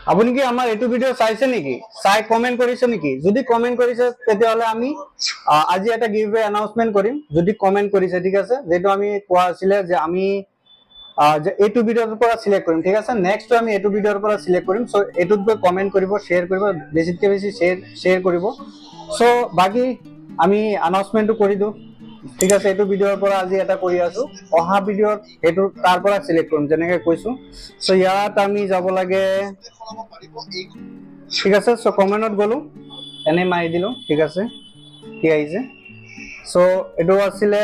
আপুনি কি আমাৰ এইটো ভিডিঅ' চাইছে নেকি? চাই কমেন্ট কৰিছে নেকি? যদি কমেন্ট কৰিছে তেতিয়াহ'লে আমি আজি এটা গিভৱে এনাউন্সমেন্ট কৰিম। যদি কমেন্ট কৰিছে, ঠিক আছে, যেটো আমি কোৱা আছিলে যে আমি যে এইটো ভিডিঅ'ৰ পৰা সিলেক্ট কৰিম, ঠিক আছে। নেক্সট আমি এইটো ভিডিঅ'ৰ পৰা সিলেক্ট কৰিম। সো এটুত গৈ কমেন্ট কৰিব, শেয়াৰ কৰিব, বেছিতকৈ বেছি শেয়াৰ কৰিব। সো বাকি আমি এনাউন্সমেন্টটো কৰি দিওঁ, ঠিক আছে। এইটো ভিডিঅ'ৰ পৰা আজি এটা কৰি আছো, অহা ভিডিঅ'ত এইটো তাৰ পৰা সিলেক্ট কৰিম যেনেকৈ কৈছো। সো ইয়াত আমি যাব লাগে, ঠিক আছে। সো কমেন্টত গলো, এনে মাৰি দিলো, ঠিক আছে, কি আহিছে। সো এইটো আছিলে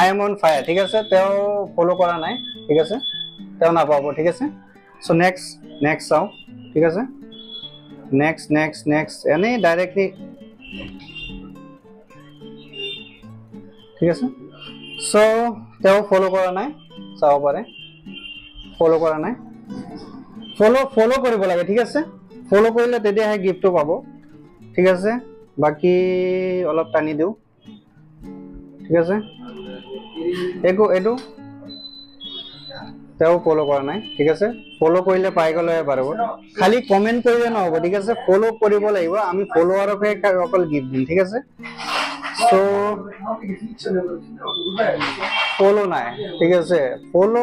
আই এম অন ফায়াৰ, ঠিক আছে। তেওঁ ফলো কৰা নাই, ঠিক আছে, তেওঁ নাপাব, ঠিক আছে। সো নেক্সট চাও, ঠিক আছে। নেক্সট এনে ডাইৰেক্টলি, ঠিক আছে। সো তেওঁ ফলো কৰা নাই, চাব পাৰে, ফলো কৰা নাই। ফলো কৰিব লাগে, ঠিক আছে। ফলো কৰিলে তেতিয়াহে গিফ্টটো পাব, ঠিক আছে। বাকি অলপ টানি দিওঁ, ঠিক আছে। এইটো তেওঁ ফলো কৰা নাই, ঠিক আছে। ফলো কৰিলে পাই গ'লে পাৰিব, খালি কমেন্ট কৰিলে নহ'ব, ঠিক আছে। ফলো কৰিব লাগিব, আমি ফলোৱাৰকহে অকল গিফ্ট দিম, ঠিক আছে। সো ফলো নাই, ঠিক আছে। ফলো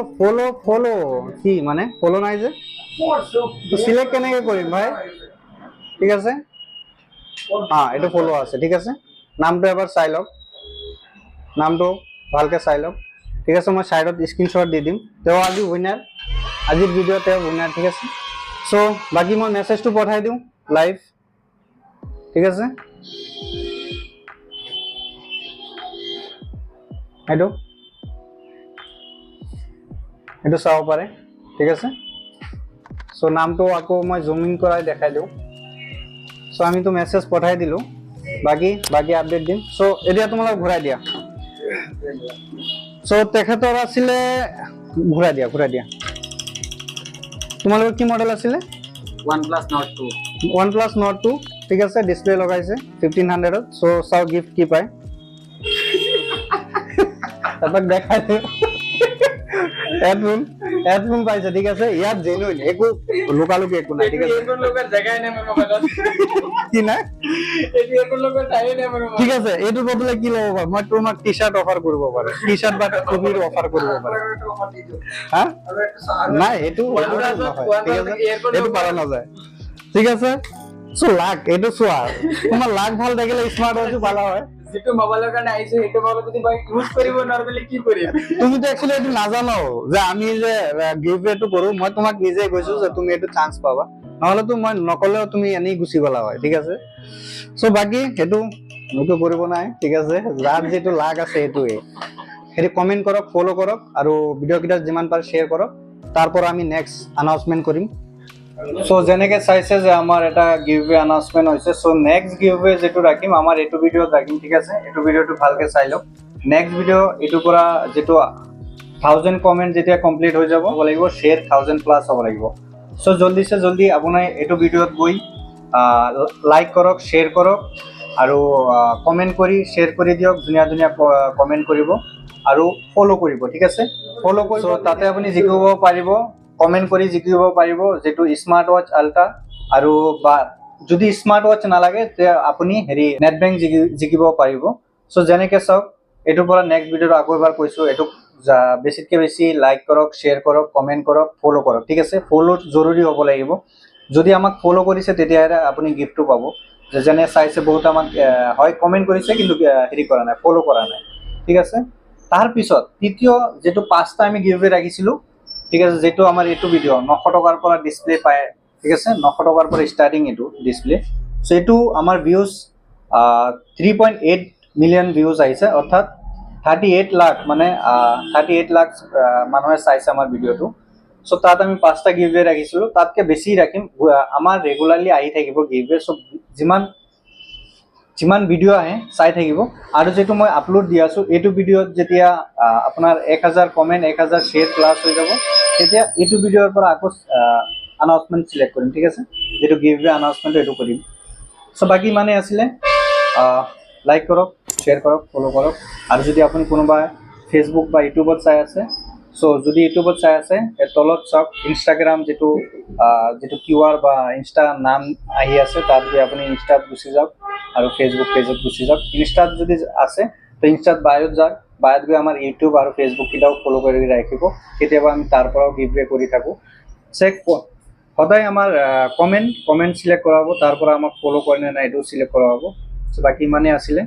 কি মানে ফলো নাই যে সিলেক্ট কেনেকৈ কৰিম ভাই, ঠিক আছে। এইটো ফলো আছে, ঠিক আছে। নামটো এবাৰ চাই লওক, নামটো ভালকে চাই লওক, ঠিক আছে। মই সাইডত স্ক্ৰীনশ্বট দি দিম। তেওঁ আজি উইনাৰ, আজিৰ ভিডিঅ' তেওঁ উইনাৰ, ঠিক আছে। সো বাকি মই মেছেজটো পঠাই দিওঁ লাইভ, ঠিক আছে। এইটো চাব পাৰে, ঠিক আছে। সো নামটো আকৌ মই জুমিং কৰাই দেখাই দিওঁ। সো আমিতো মেছেজ পঠাই দিলো, বাকি আপডেট দিম। সো এতিয়া তোমালোক ঘূৰাই দিয়া। সো তেখেতৰ আছিলে, ঘূৰাই দিয়া। তোমালোকৰ কি মডেল আছিলে? OnePlus Nord 2, OnePlus Nord 2, ঠিক আছে। ডিসপ্লে লগাইছে 1500-ত। সো চাও গিফট কি পায়, তাক দেখাই দিওঁ। হেডফোন পাইছে, ঠিক আছে। ইয়াত জেনুইন, একো লুকালুকি একো নাই, ঠিক আছে। এইটো লোকৰ জায়গাই নাই মোৰ মোবাইলত। কি নাই, এইটো লোকৰ ঠাই নাই মোৰ ঠিক মোবাইলত। আছে। এইটো বদলে কি ল'ব পাৰো, মই তোমাক টি চাৰ্ট অফাৰ কৰিব পাৰো, টি চাৰ্ট বা টুপিৰ অফাৰ কৰিব পাৰো। হা নাই, এইটো নহয়, ঠিক আছে। এইটো পাৰা নাযায়, ঠিক আছে। সো লাক, এইটো চোৱা, তোমাৰ লাক ভাল থাকিলে স্মাৰ্ট ওৱাচটো পালা হয়। যিটো মোবাইলৰ কাৰণে আহিছে সেইটো মোবাইল যদি মই ইউজ কৰিব নৰ্মেলি কি কৰিম? তুমিতো একচুৱেলি এইটো নাজানো যে আমি যে গিভৱেটো কৰো। মই তোমাক নিজে কৈছো যে তুমি এইটো চান্স পাবা, নহ'লেতো মই নকলেও তুমি এনেই গুচি গলা হয়, ঠিক আছে। সো বাকি সেইটো মোৰতো কৰিব নাই, ঠিক আছে। যাৰ যিটো লাক আছে সেইটোৱে, সেইটো কমেন্ট কৰক, ফলো কৰক, আৰু ভিডিঅ' কেইটা যিমান পাৰে শ্বেয়াৰ কৰক। তাৰ পৰা আমি নেক্সট এনাউন্সমেন্ট কৰিম। সো যেনেকে চাইছে যে আমাৰ এটা গিভৱে এনাউন্সমেন্ট হৈছে। সো নেক্সট গিভৱে যেটো ৰাখিম আমাৰ এইটো ভিডিঅ'ত ৰাখিম, ঠিক আছে। এইটো ভিডিঅ'টো ভালকে চাই লওক। নেক্সট ভিডিঅ' এইটোৰ পৰা যেটো 1000 কমেন্ট যেতিয়া কমপ্লিট হৈ যাব লাগিব, শ্বেয়াৰ 1000 প্লাস হ'ব লাগিব। সো জলদি আপোনাৰ এইটো ভিডিঅ'ত গৈ লাইক কৰক, শ্বেয়াৰ কৰক, আৰু কমেন্ট কৰি শ্বেয়াৰ কৰি দিয়ক। ধুনীয়া কমেন্ট কৰিব আৰু ফলো কৰিব, ঠিক আছে। ফলো কৰিব, তাতে আপুনি জিকিব পাৰিব, কমেন্ট কৰি জিকিব পাৰিব যেটো স্মাৰ্ট ওৱাচ আল্ট্ৰা, আৰু বা যদি স্মাৰ্ট ওৱাচ নালাগে তে আপুনি হেৰি নেট বেংক জিকিব পাৰিব। সো যেনেকে চাওক, এইটোৰ পৰা নেক্সট ভিডিঅ'ত আকৌ এবাৰ কৈছো, এইটো বেছিতকৈ বেছি লাইক কৰক, শ্বেয়াৰ কৰক, কমেন্ট কৰক, ফলো কৰক, ঠিক আছে। ফলো জৰুৰী হ'ব লাগিব। যদি আমাক ফলো কৰিছে তেতিয়াহে আপুনি গিফ্টটো পাব। যেনে চাইছে বহুত আমাক হয় কমেন্ট কৰিছে কিন্তু হেৰি কৰা নাই, ফলো কৰা নাই, ঠিক আছে। তাৰ পিছত তৃতীয় যেটো 5টা আমি গিভৱে ৰাখিছিলো, ঠিক আছে, যেটো আমাৰ এইটো ভিডিঅ 900 টকাৰ পৰা ডিসপ্লে পায়, ঠিক আছে। 900 টকাৰ পৰা ষ্টাৰ্টিং এইটো ডিসপ্লে। সো এইটো আমাৰ ভিউজ 3.8 মিলিয়ন ভিউজ আহিছে, অৰ্থাৎ 38 লাখ, মানে 38 লাখ মানুহে চাইছে আমাৰ ভিডিঅ'টো। সো তাত আমি 5টা গিভৱে ৰাখিছিলো, তাতকে বেছি ৰাখিম। আমাৰ ৰেগুলাৰলি আহি থাকিব গিভৱে। সো যিমান ভিডিঅ' আহে চাই থাকিব। আৰু যেটো মই আপলোড দি আছো, এইটো ভিডিঅ'ত যেতিয়া আপোনাৰ 1000 কমেন্ট, 1000 শ্বেয়াৰ প্লাস হৈ যাব, তেতিয়া এইটো ভিডিঅ'ৰ পৰা আকৌ এনাউন্সমেন্ট সিলেক্ট কৰিম, ঠিক আছে। যেটো গিভৱে এনাউন্সমেন্ট এইটো কৰিম। সো বাকি মানে আছিলে, লাইক কৰক, শ্বেয়াৰ কৰক, ফলো কৰক, আৰু যদি আপুনি কোনোবা ফেচবুক বা ইউটিউবত চাই আছে চ' যদি ইউটিউবত চাই আছে তলত চাওক ইনষ্টাগ্ৰাম যিটো QR বা ইনষ্টা নাম আহি আছে তাত গৈ আপুনি ইনষ্টাত গুচি যাওক আৰু ফেচবুক পেজত গুচি যাওক। ইনষ্টাত যদি আছে তো ইনষ্টাত বায়'ত যাওক, বায়'ত গৈ আমাৰ ইউটিউব আৰু ফেচবুক কেইটাও ফ'ল' কৰি ৰাখিব। কেতিয়াবা আমি তাৰ পৰাও গিভৱে কৰি থাকোঁ। সদায় আমাৰ কমেণ্ট চিলেক্ট কৰা হ'ব, তাৰ পৰা আমাক ফ'ল' কৰে নে নাই এইটো চিলেক্ট কৰা হ'ব। চ' বাকী ইমানেই আছিলে।